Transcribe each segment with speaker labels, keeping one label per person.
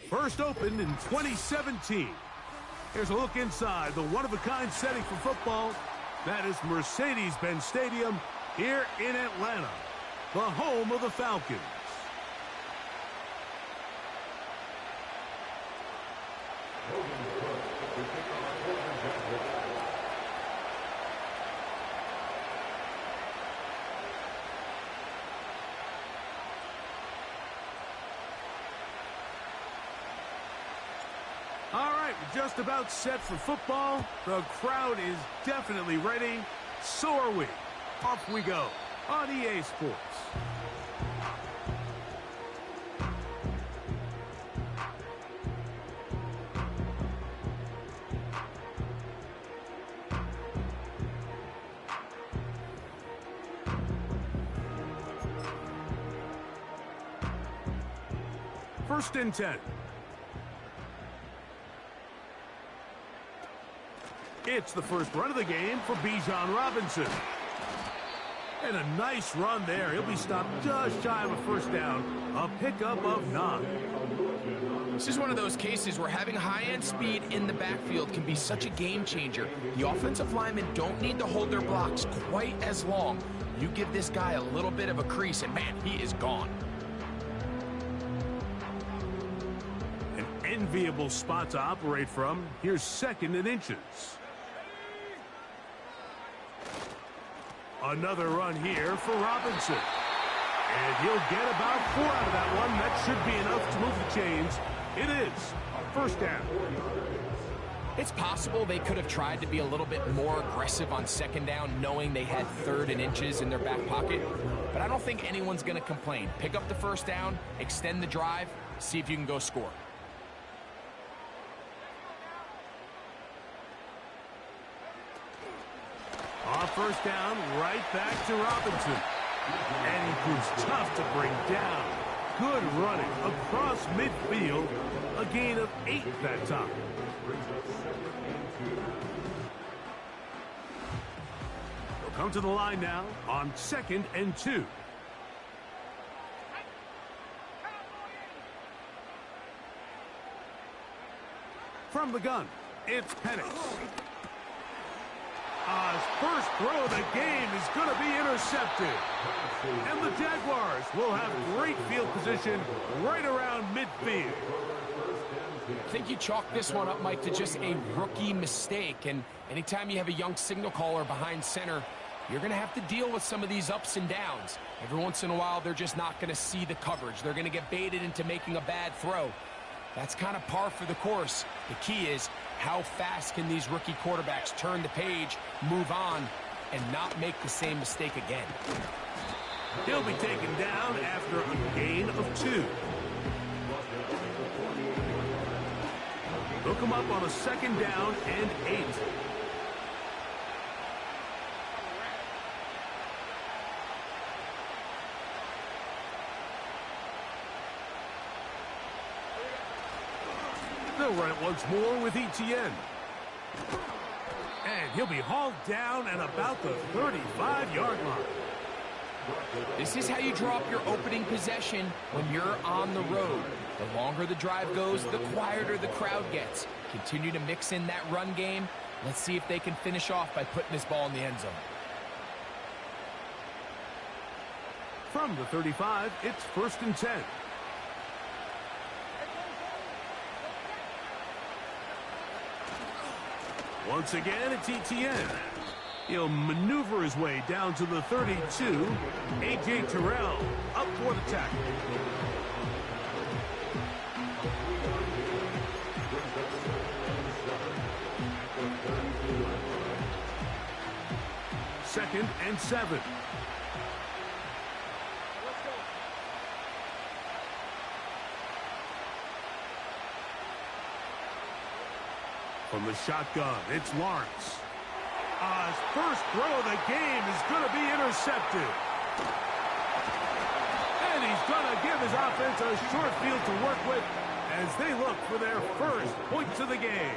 Speaker 1: First opened in 2017. Here's a look inside the one-of-a-kind setting for football. That is Mercedes-Benz Stadium here in Atlanta, the home of the Falcons. All right, we're just about set for football. The crowd is definitely ready. So are we. Off we go on EA Sports. First and 10. It's the first run of the game for Bijan Robinson. And a nice run there. He'll be stopped just shy of a first down. A pickup of 9.
Speaker 2: This is one of those cases where having high-end speed in the backfield can be such a game changer. The offensive linemen don't need to hold their blocks quite as long. You give this guy a little bit of a crease, and man, he is gone.
Speaker 1: An enviable spot to operate from. Here's second and inches. Another run here for Robinson. And he'll get about 4 out of that one. That should be enough to move the chains. It is. First down.
Speaker 2: It's possible they could have tried to be a little bit more aggressive on second down, knowing they had 3rd and inches in their back pocket. But I don't think anyone's going to complain. Pick up the first down, extend the drive, see if you can go score.
Speaker 1: On first down, right back to Robinson. And he proves tough to bring down. Good running across midfield. A gain of 8 that time. They'll come to the line now on 2nd and 2. From the gun, it's Penix. His first throw of the game is going to be intercepted. And the Jaguars will have great field position right around midfield.
Speaker 2: I think you chalk this one up, Mike, to just a rookie mistake. And anytime you have a young signal caller behind center, you're going to have to deal with some of these ups and downs. Every once in a while, they're just not going to see the coverage. They're going to get baited into making a bad throw. That's kind of par for the course. The key is, how fast can these rookie quarterbacks turn the page, move on, and not make the same mistake again?
Speaker 1: He'll be taken down after a gain of 2. They'll come up on a 2nd down and 8. They'll run it once more with Etienne. And he'll be hauled down at about the 35-yard line.
Speaker 2: This is how you draw up your opening possession when you're on the road. The longer the drive goes, the quieter the crowd gets. Continue to mix in that run game. Let's see if they can finish off by putting this ball in the end zone.
Speaker 1: From the 35, it's 1st and 10. Once again, it's Etienne. He'll maneuver his way down to the 32. A.J. Terrell up for the tackle. Second and 7. From the shotgun, it's Lawrence. His first throw of the game is going to be intercepted. And he's going to give his offense a short field to work with as they look for their first points of the game.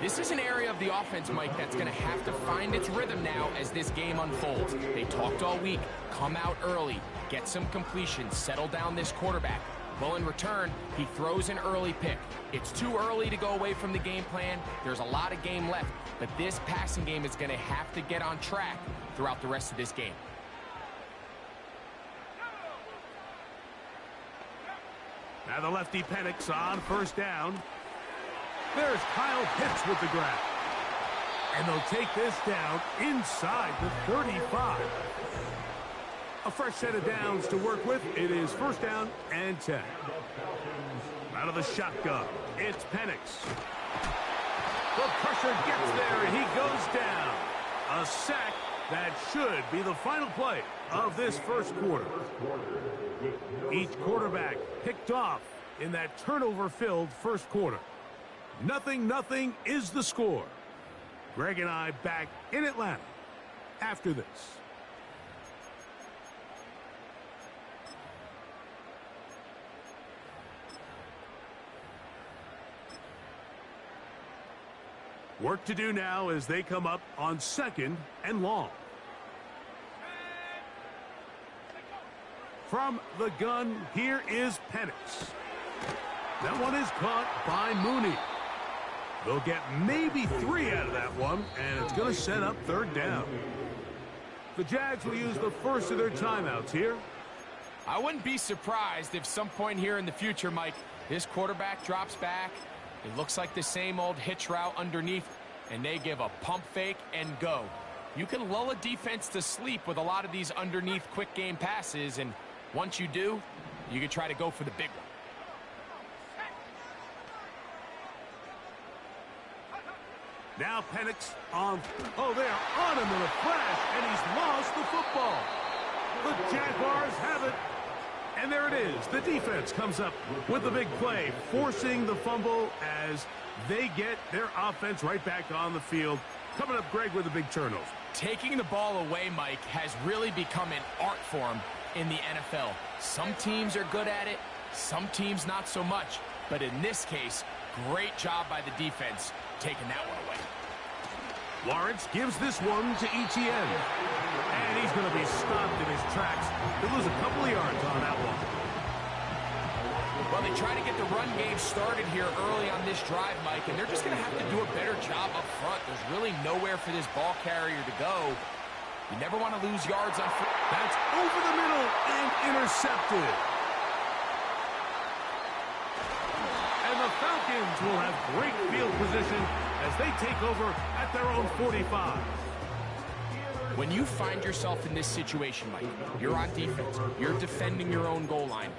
Speaker 2: This is an area of the offense, Mike, that's going to have to find its rhythm now as this game unfolds. They talked all week. Come out early. get some completion, settle down this quarterback. Well, in return, he throws an early pick. It's too early to go away from the game plan. There's a lot of game left, but this passing game is going to have to get on track throughout the rest of this game.
Speaker 1: Now the lefty Penix on first down. There's Kyle Pitts with the grab. And they'll take this down inside the 35. A fresh set of downs to work with. It is first down and 10. Out of the shotgun, it's Penix. The pressure gets there, and he goes down. A sack that should be the final play of this first quarter. Each quarterback picked off in that turnover-filled first quarter. 0-0 is the score. Greg and I back in Atlanta after this. Work to do now as they come up on 2nd and long. From the gun, here is Penix. That one is caught by Mooney. They'll get maybe 3 out of that one, and it's going to set up third down. The Jags will use the first of their timeouts here.
Speaker 2: I wouldn't be surprised if some point here in the future, Mike, this quarterback drops back. It looks like the same old hitch route underneath, and they give a pump fake and go. You can lull a defense to sleep with a lot of these underneath quick game passes, and once you do, you can try to go for the big one.
Speaker 1: Now Penix on. Oh, they are on him in a flash, and he's lost the football. The Jaguars have it. And there it is. The defense comes up with the big play, forcing the fumble as they get their offense right back on the field. Coming up, Greg, with a big turnover.
Speaker 2: Taking the ball away, Mike, has really become an art form in the NFL. Some teams are good at it, some teams not so much. But in this case, great job by the defense taking that one away.
Speaker 1: Lawrence gives this one to Etienne. And he's going to be stopped in his tracks. He'll lose a couple of yards on that one.
Speaker 2: Well, they try to get the run game started here early on this drive, Mike, and they're just going to have to do a better job up front. There's really nowhere for this ball carrier to go. You never want to lose yards on foot.
Speaker 1: That's over the middle and intercepted. And the Falcons will have great field position as they take over at their own 45.
Speaker 2: When you find yourself in this situation, Mike, you're on defense, you're defending your own goal line,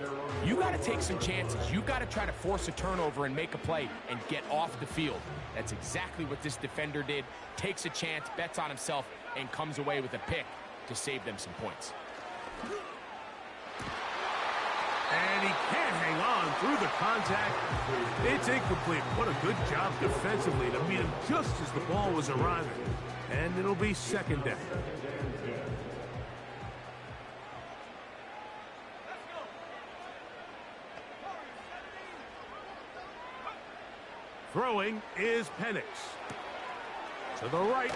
Speaker 2: you got to take some chances. You got to try to force a turnover and make a play and get off the field. That's exactly what this defender did. Takes a chance, bets on himself, and comes away with a pick to save them some points.
Speaker 1: And he can't hang on through the contact. It's incomplete. What a good job defensively to meet him just as the ball was arriving. And it'll be second down. Throwing is Penix. To the right,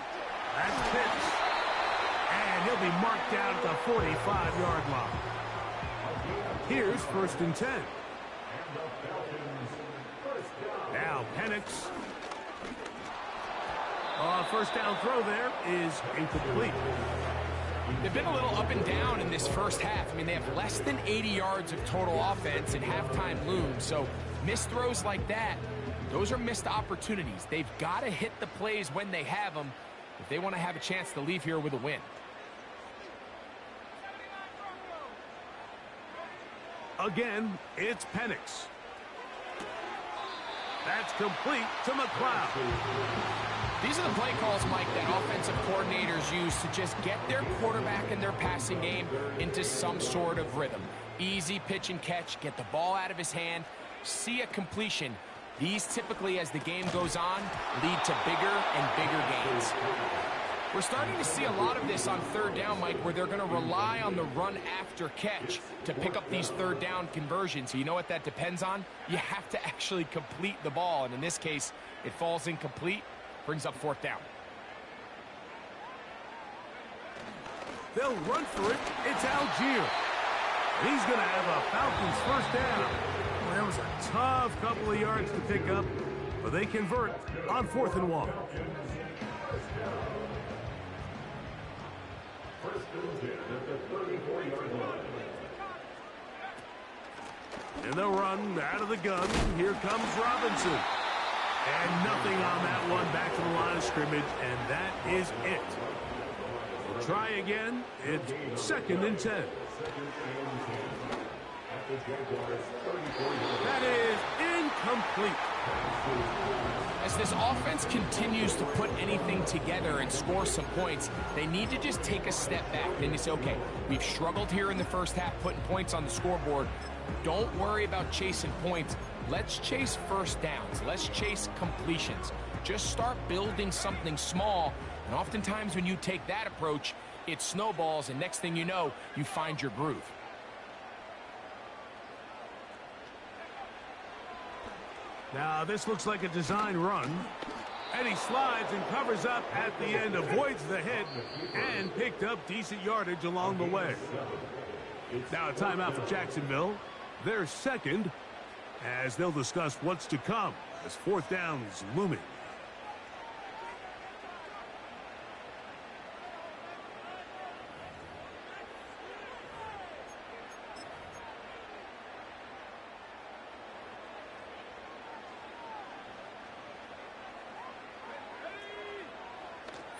Speaker 1: that's Pitts. And he'll be marked down at the 45-yard line. Here's first and 10. Now Penix. First down throw there is incomplete.
Speaker 2: They've been a little up and down in this first half. I mean, they have less than 80 yards of total offense and halftime looms. So missed throws like that, those are missed opportunities. They've got to hit the plays when they have them if they want to have a chance to leave here with a win.
Speaker 1: Again, it's Penix. That's complete to McLeod.
Speaker 2: These are the play calls, Mike, that offensive coordinators use to just get their quarterback and their passing game into some sort of rhythm. Easy pitch and catch, get the ball out of his hand, see a completion. These typically, as the game goes on, lead to bigger and bigger gains. We're starting to see a lot of this on third down, Mike, where they're going to rely on the run after catch to pick up these third down conversions. So you know what that depends on? You have to actually complete the ball, and in this case, it falls incomplete. Brings up fourth down.
Speaker 1: They'll run for it. It's Algier. He's going to have a Falcons first down. Well, that was a tough couple of yards to pick up, but they convert on 4th and 1. And they'll run out of the gun. Here comes Robinson. And nothing on that one, back to the line of scrimmage, and that is it. We'll try again. It's 2nd and 10. That is incomplete.
Speaker 2: As this offense continues to put anything together and score some points, they need to just take a step back. Then you say, okay, we've struggled here in the first half putting points on the scoreboard. Don't worry about chasing points. Let's chase first downs. Let's chase completions. Just start building something small. And oftentimes when you take that approach, it snowballs, and next thing you know, you find your groove.
Speaker 1: Now, this looks like a design run. And he slides and covers up at the end, avoids the hit, and picked up decent yardage along the way. Now a timeout for Jacksonville. They're second, as they'll discuss what's to come as 4th down is looming.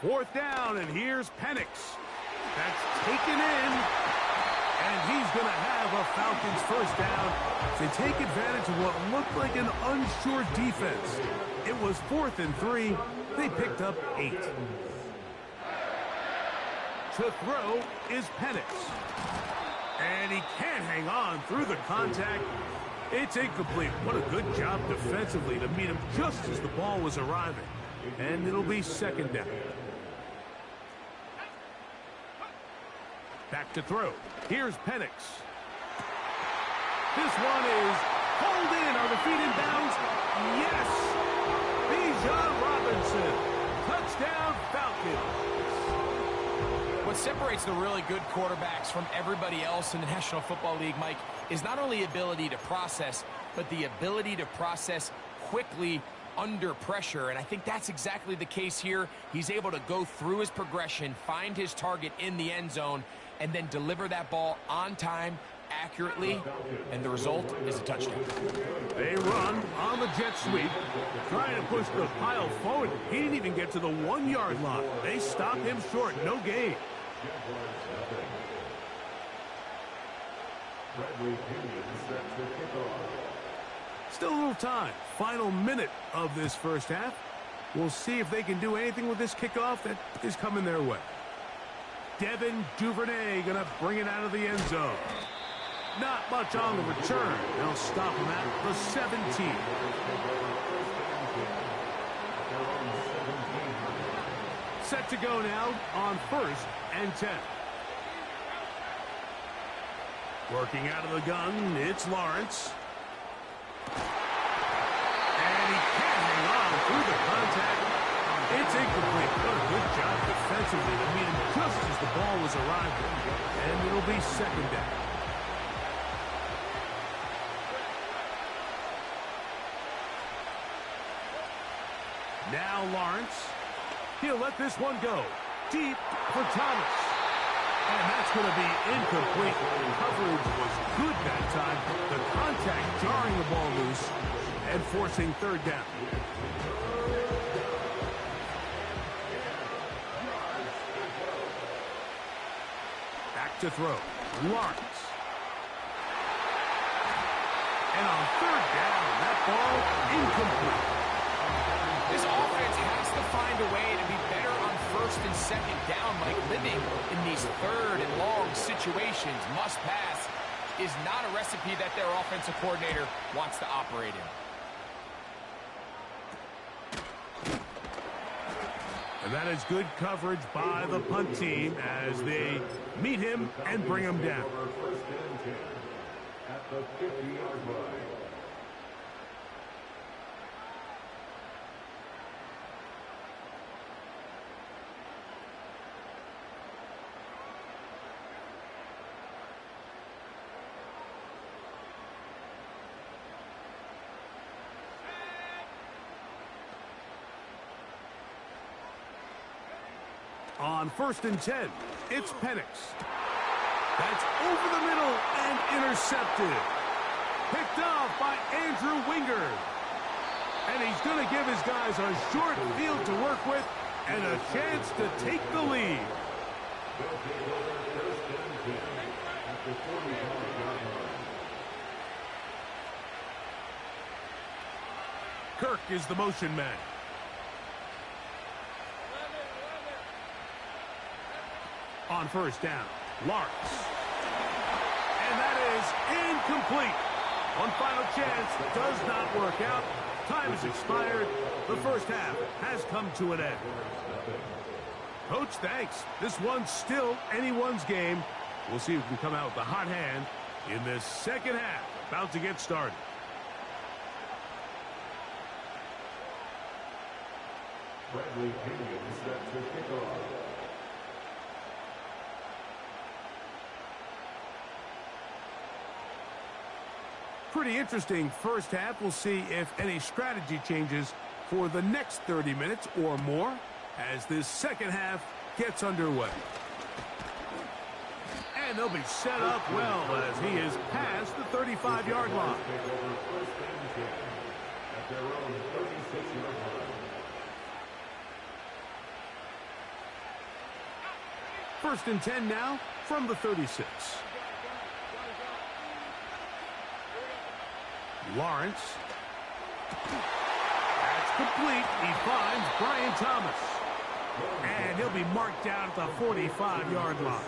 Speaker 1: Fourth down, and here's Penix. That's taken in. And he's going to have a Falcons first down. They take advantage of what looked like an unsure defense. It was 4th and 3. They picked up 8. To throw is Penix. And he can't hang on through the contact. It's incomplete. What a good job defensively to meet him just as the ball was arriving. And it'll be 2nd down. Back to throw. Here's Penix. This one is pulled in. Are the feet in bounds? Yes! Bijan Robinson. Touchdown, Falcons.
Speaker 2: What separates the really good quarterbacks from everybody else in the National Football League, Mike, is not only ability to process, but the ability to process quickly under pressure, and I think that's exactly the case here. He's able to go through his progression, find his target in the end zone, and then deliver that ball on time, accurately, and the result is a touchdown.
Speaker 1: They run on the jet sweep, trying to push the pile forward. He didn't even get to the 1-yard line. They stop him short. No gain. Still a little time. Final minute of this first half. We'll see if they can do anything with this kickoff that is coming their way. Devin Duvernay going to bring it out of the end zone. Not much on the return. They'll stop him at the 17. Set to go now on 1st and 10. Working out of the gun, it's Lawrence. And he can't hang on through the contact. It's incomplete. What a good job defensively to meet him just as the ball was arriving. And it'll be 2nd down. Now Lawrence. He'll let this one go. Deep for Thomas. And that's going to be incomplete. Coverage was good that time. The contact jarring the ball loose and forcing 3rd down. Back to throw. Lawrence. And on 3rd down, that ball incomplete.
Speaker 2: This offense has to find a way to be better on 1st and 2nd down, like living in these 3rd and long situations. Must pass is not a recipe that their offensive coordinator wants to operate in.
Speaker 1: And that is good coverage by the punt team as they meet him and bring him down. At the 50-yard line. On 1st and 10, it's Penix. That's over the middle and intercepted. Picked off by Andrew Wingard. And he's going to give his guys a short field to work with and a chance to take the lead. Kirk is the motion man. On 1st down, Lawrence. And that is incomplete. One final chance does not work out. Time has expired. The first half has come to an end. Coach, thanks. This one's still anyone's game. We'll see who can come out with the hot hand in this second half. About to get started. Bradley Pinion is set to kick off. Pretty interesting first half. We'll see if any strategy changes for the next 30 minutes or more as this second half gets underway. And they'll be set up well as he is past the 35-yard line. First and 10 now from the 36. Lawrence. That's complete. He finds Brian Thomas. And he'll be marked down at the 45-yard line.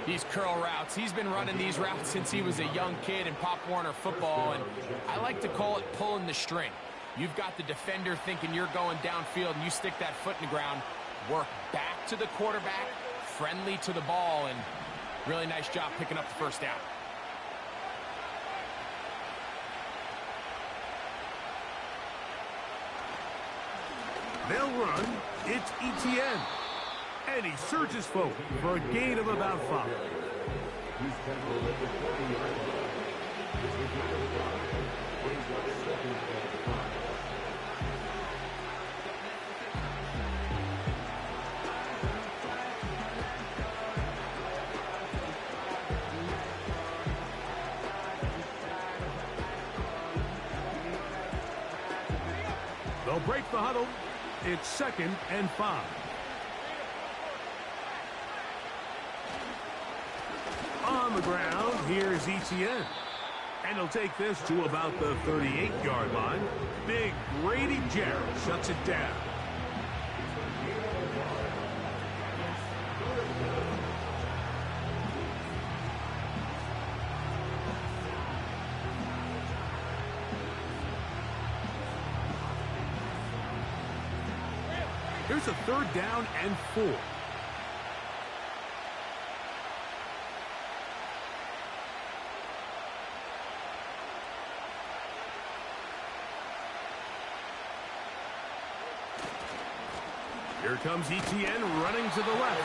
Speaker 2: These curl routes. He's been running these routes since he was a young kid in Pop Warner football, and I like to call it pulling the string. You've got the defender thinking you're going downfield, and you stick that foot in the ground, work back to the quarterback, friendly to the ball, and really nice job picking up the first down.
Speaker 1: They'll run. It's Etienne. And he surges forward for a gain of about 5. They'll break the huddle. It's 2nd and 5. On the ground, here's Etienne. And he'll take this to about the 38-yard line. Big Grady Jarrett shuts it down. Here's a 3rd down and 4. Here comes Etienne running to the left.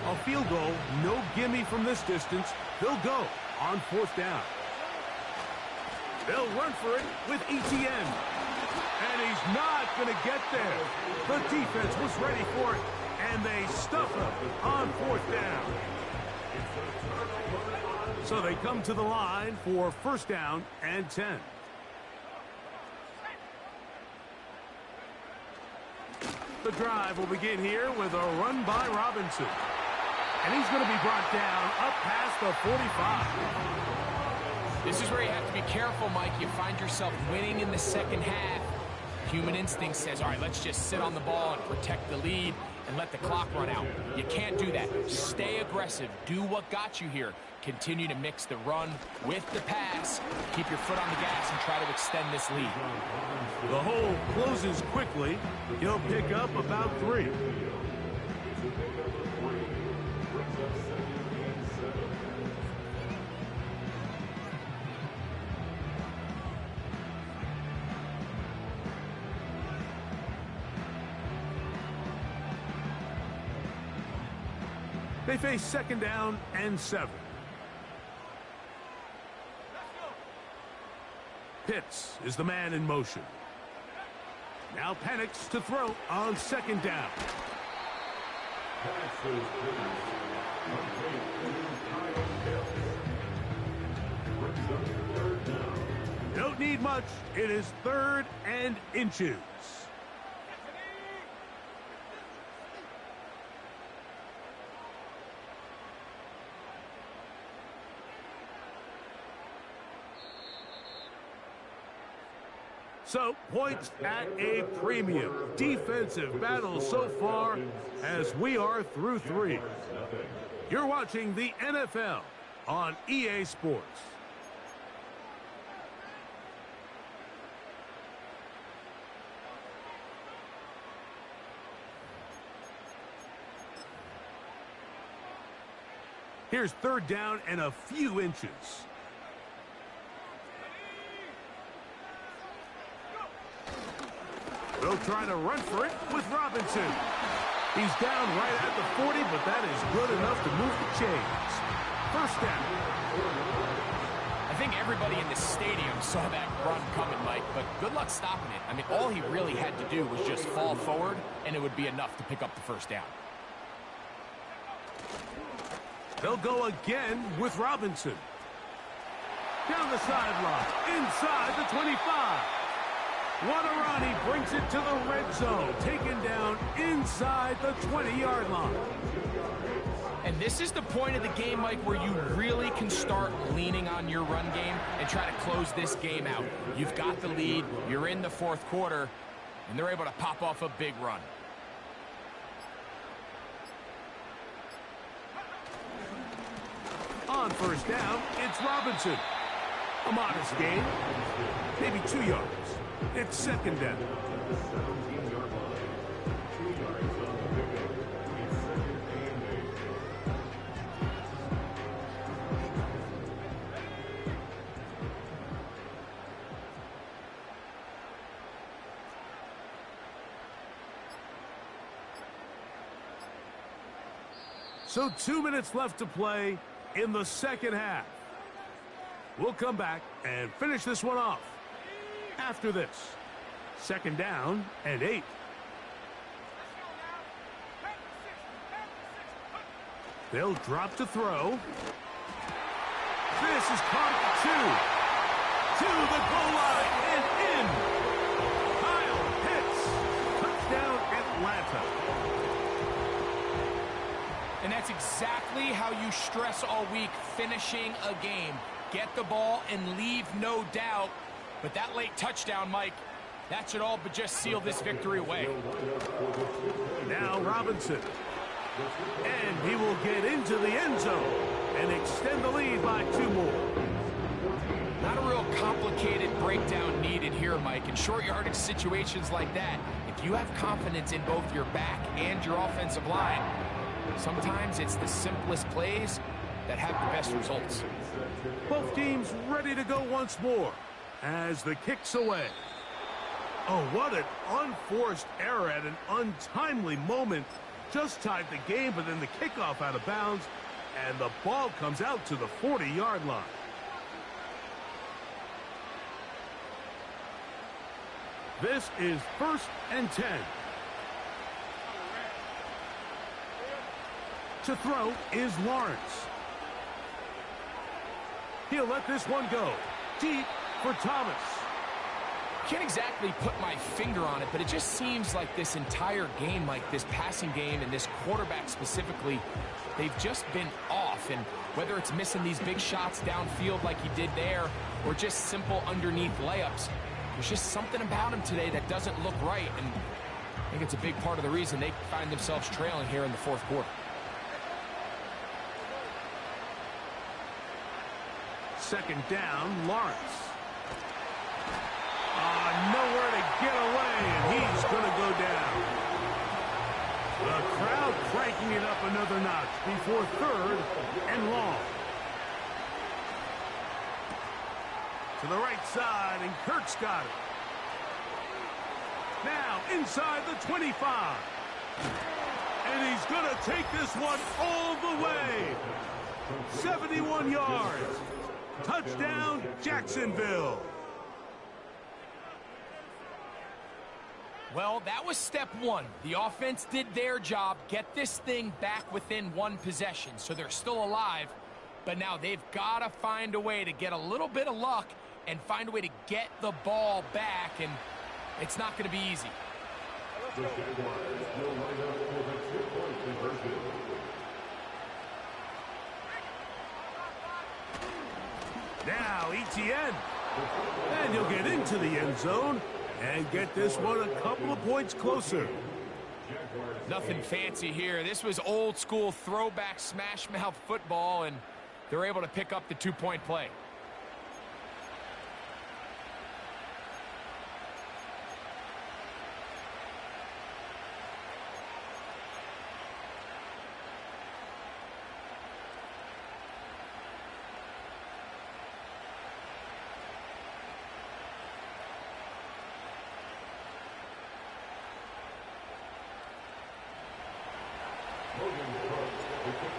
Speaker 1: A field goal, no gimme from this distance. They'll go on 4th down. They'll run for it with Etienne. And he's not going to get there. The defense was ready for it, and they stuff him on 4th down. So they come to the line for 1st down and 10. The drive will begin here with a run by Robinson. And he's going to be brought down up past the 45.
Speaker 2: This is where you have to be careful, Mike. You find yourself winning in the second half. Human instinct says, all right, let's just sit on the ball and protect the lead and let the clock run out. You can't do that. Stay aggressive. Do what got you here. Continue to mix the run with the pass. Keep your foot on the gas and try to extend this lead.
Speaker 1: The hole closes quickly. He'll pick up about 3. They face second down and 7. Pitts is the man in motion. Now Penix to throw on second down. Don't need much. It is 3rd and inches. So, points at a premium. Defensive battle so far as we are through 3. You're watching the NFL on EA Sports. Here's 3rd down and a few inches. They'll try to run for it with Robinson. He's down right at the 40, but that is good enough to move the chains. 1st down.
Speaker 2: I think everybody in the stadium saw that run coming, Mike, but good luck stopping it. I mean, all he really had to do was just fall forward, and it would be enough to pick up the 1st down.
Speaker 1: They'll go again with Robinson. Down the sideline, inside the 25. Wadarani brings it to the red zone, taken down inside the 20-yard line.
Speaker 2: And this is the point of the game, Mike, where you really can start leaning on your run game and try to close this game out. You've got the lead, you're in the 4th quarter, and they're able to pop off a big run.
Speaker 1: On 1st down, it's Robinson. A modest gain, maybe 2 yards. It's 2nd down. So 2 minutes left to play in the 2nd half. We'll come back and finish this one off after this. 2nd down and 8. They'll drop to throw. This is caught at 2. To the goal line and in. Kyle Pitts. Touchdown Atlanta.
Speaker 2: And that's exactly how you stress all week, finishing a game. Get the ball and leave no doubt. But that late touchdown, Mike, that should all but just seal this victory away.
Speaker 1: Now Robinson. And he will get into the end zone and extend the lead by 2 more.
Speaker 2: Not a real complicated breakdown needed here, Mike. In short yardage situations like that, if you have confidence in both your back and your offensive line, sometimes it's the simplest plays that have the best results.
Speaker 1: Both teams ready to go once more as the kick's away. Oh, what an unforced error at an untimely moment. Just tied the game, but then the kickoff out of bounds, and the ball comes out to the 40-yard line. This is 1st and 10. To throw is Lawrence. He'll let this one go. Deep for Thomas.
Speaker 2: Can't exactly put my finger on it, but it just seems like this entire game, like this passing game and this quarterback specifically, they've just been off. And whether it's missing these big shots downfield like he did there or just simple underneath layups, there's just something about him today that doesn't look right. And I think it's a big part of the reason they find themselves trailing here in the 4th quarter.
Speaker 1: Second down, Lawrence. Nowhere to get away, and he's going to go down. The crowd cranking it up another notch before 3rd and long. To the right side, and Kirk's got it. Now inside the 25. And he's going to take this one all the way. 71 yards. Touchdown, Jacksonville.
Speaker 2: Well, that was step one. The offense did their job, get this thing back within one possession, so they're still alive. But now they've got to find a way to get a little bit of luck and find a way to get the ball back, and it's not going to be easy.
Speaker 1: Now Etienne. And he'll get into the end zone and get this one a couple of points closer.
Speaker 2: Nothing fancy here. This was old school throwback smash mouth football, and they're able to pick up the 2-point play.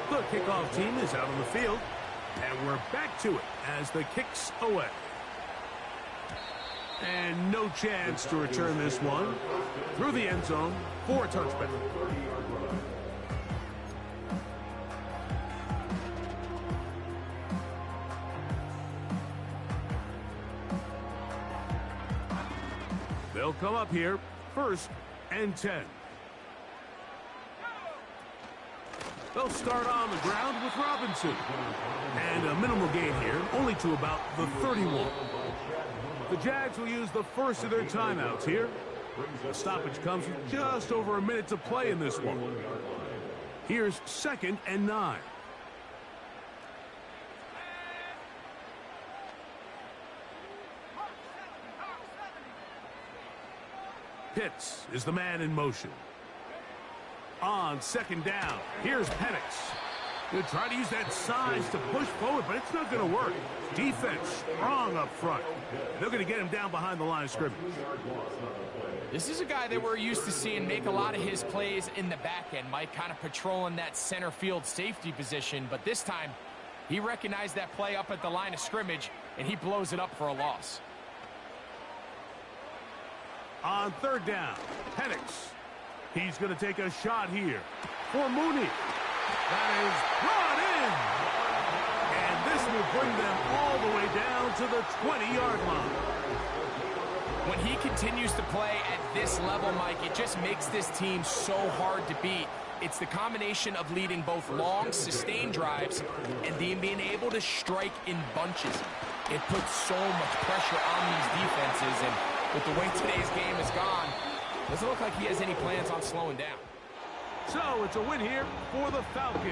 Speaker 1: The kickoff team is out on the field, and we're back to it as the kick's away. And no chance to return this one through the end zone for a touchback. They'll come up here, 1st and 10. They'll start on the ground with Robinson. And a minimal gain here, only to about the 31. The Jags will use the first of their timeouts here. The stoppage comes with just over a minute to play in this one. Here's 2nd and 9. Pitts is the man in motion. On 2nd down, here's Penix. He'll try to use that size to push forward, but it's not going to work. Defense strong up front. They're going to get him down behind the line of scrimmage.
Speaker 2: This is a guy that we're used to seeing make a lot of his plays in the back end, Mike, kind of patrolling that center field safety position, but this time he recognized that play up at the line of scrimmage, and he blows it up for a loss.
Speaker 1: On 3rd down, Penix. He's going to take a shot here for Mooney. That is brought in. And this will bring them all the way down to the 20-yard line.
Speaker 2: When he continues to play at this level, Mike, it just makes this team so hard to beat. It's the combination of leading both long, sustained drives and then being able to strike in bunches. It puts so much pressure on these defenses, and with the way today's game has gone, doesn't look like he has any plans on slowing down.
Speaker 1: So it's a win here for the Falcons.